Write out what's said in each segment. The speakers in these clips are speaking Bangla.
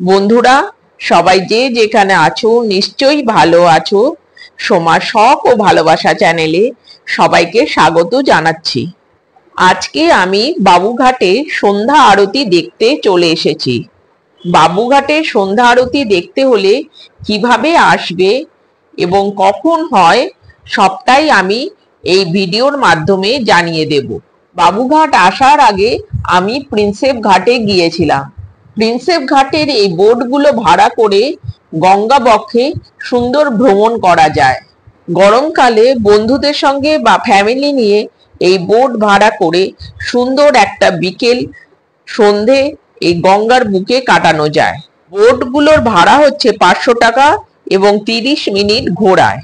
বন্ধুরা, সবাই যে যেখানে আছো নিশ্চয়ই ভালো আছো। সোমার শখ ও ভালোবাসা চ্যানেলে সবাইকে স্বাগত জানাচ্ছি। আজকে আমি বাবুঘাটে সন্ধ্যা আরতি দেখতে চলে এসেছি। বাবুঘাটে সন্ধ্যা আরতি দেখতে হলে কিভাবে আসবে এবং কখন হয় সবটাই আমি এই ভিডিওর মাধ্যমে জানিয়ে দেব। বাবুঘাট আসার আগে আমি প্রিন্সেপ ঘাটে গিয়েছিলাম। প্রিন্সেপ ঘাটের এই বোটগুলো ভাড়া করে গঙ্গা বক্ষে সুন্দর ভ্রমণ করা যায়। গরমকালে বন্ধুদের সঙ্গে বা ফ্যামিলি নিয়ে এই বোট ভাড়া করে সুন্দর একটা বিকেল সন্ধে এই গঙ্গার বুকে কাটানো যায়। বোটগুলোর ভাড়া হচ্ছে 500 টাকা এবং 30 মিনিট ঘোরায়।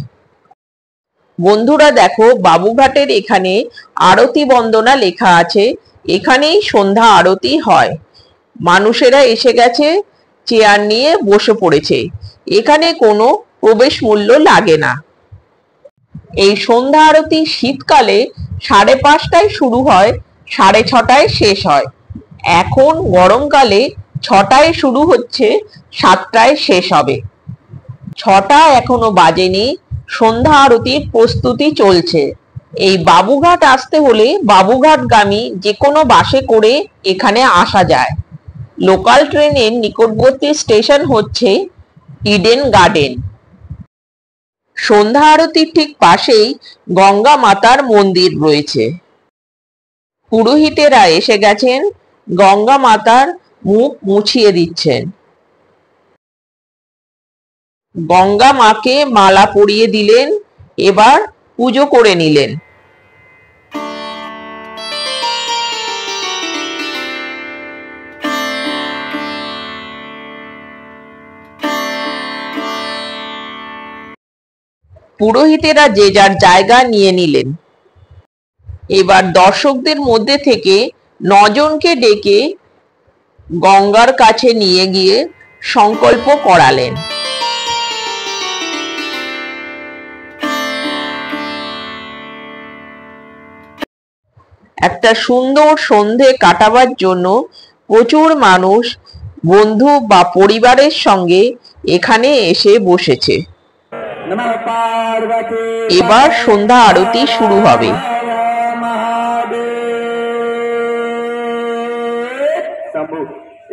বন্ধুরা দেখো, বাবুঘাটের এখানে আরতি বন্দনা লেখা আছে। এখানেই সন্ধ্যা আরতি হয়। মানুষেরা এসে গেছে, চেয়ার নিয়ে বসে পড়েছে। এখানে কোনো প্রবেশ মূল্য লাগে না। এই সন্ধ্যা আরতি শীতকালে 5:30টায় শুরু হয়, 6:30টায় শেষ হয়। এখন গরমকালে 6টায় শুরু হচ্ছে, 7টায় শেষ হবে। 6টা এখনো বাজেনি, সন্ধ্যা আরতির প্রস্তুতি চলছে। এই বাবুঘাট আসতে হলে বাবুঘাটগামী যে কোনো বাসে করে এখানে আসা যায়। লোকাল ট্রেনের নিকটবর্তী স্টেশন হচ্ছে ইডেন গার্ডেন। সন্ধ্যা আরতির ঠিক পাশেই গঙ্গা মাতার মন্দির রয়েছে। পুরোহিতেরা এসে গেছেন, গঙ্গা মাতার মুখ মুছিয়ে দিচ্ছেন। গঙ্গা মাকে মালা পরিয়ে দিলেন, এবার পুজো করে নিলেন। পুরোহিতেরা যে যার জায়গা নিয়ে নিলেন। এবার দর্শকদের মধ্যে থেকে 9 জনকে ডেকে গঙ্গার কাছে নিয়ে গিয়ে সংকল্প করালেন। একটা সুন্দর সন্ধে কাটাবার জন্য প্রচুর মানুষ বন্ধু বা পরিবারের সঙ্গে এখানে এসে বসেছে। এবার সন্ধ্যা আরতি শুরু হবে।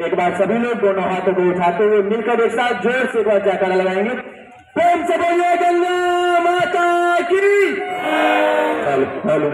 एक बार सभी लोग दोनों हाथों को उठाते हुए मिलकर एक साथ जोर से एक बार जयकारा लगाएंगे। प्रेम से बोलिए गंगा माता की। हेलो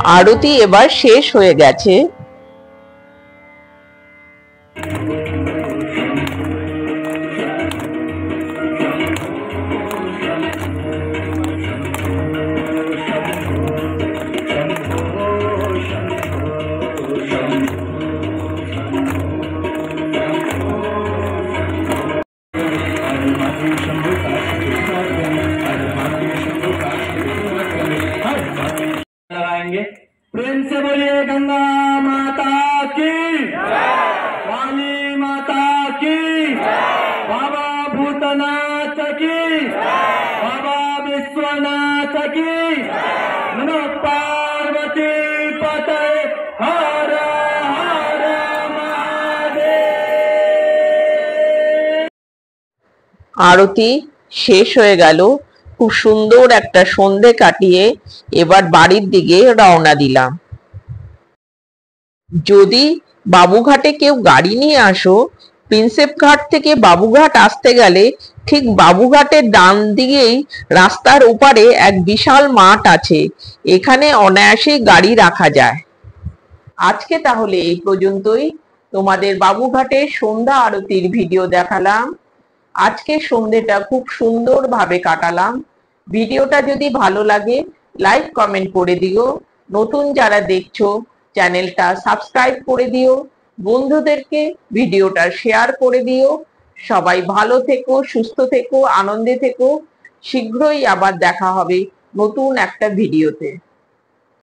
আরতি এবার শেষ হয়ে গেছে। लगाएंगे। प्रेम से बोलिए गंगा माता की, काली माता की, बाबा भूतनाथ की, बाबा विश्वनाथ की, नमो पार्वती पते, हर हर महादेव। আরতি শেষ হয়ে গেল। খুব সুন্দর একটা সন্ধে কাটিয়ে এবার বাড়ির দিকে রওনা দিলাম। যদি বাবুঘাটে কেউ গাড়ি নিয়ে আসো, প্রিন্সেপ ঘাট থেকে বাবুঘাট আসতে গেলে ঠিক বাবুঘাটের ডান দিকেই রাস্তার ওপারে এক বিশাল মাঠ আছে, এখানে অনায়াসে গাড়ি রাখা যায়। আজকে তাহলে এই পর্যন্তই। তোমাদের বাবুঘাটের সন্ধ্যা আরতির ভিডিও দেখালাম। আজকে সন্ধ্যেটা খুব সুন্দরভাবে কাটালাম। ভিডিওটা যদি ভালো লাগে লাইক কমেন্ট করে দিও। নতুন যারা দেখছো চ্যানেলটা সাবস্ক্রাইব করে দিও। বন্ধুদেরকে ভিডিওটা শেয়ার করে দিও। সবাই ভালো থেকো, সুস্থ থেকো, আনন্দে থেকো। শীঘ্রই আবার দেখা হবে নতুন একটা ভিডিওতে।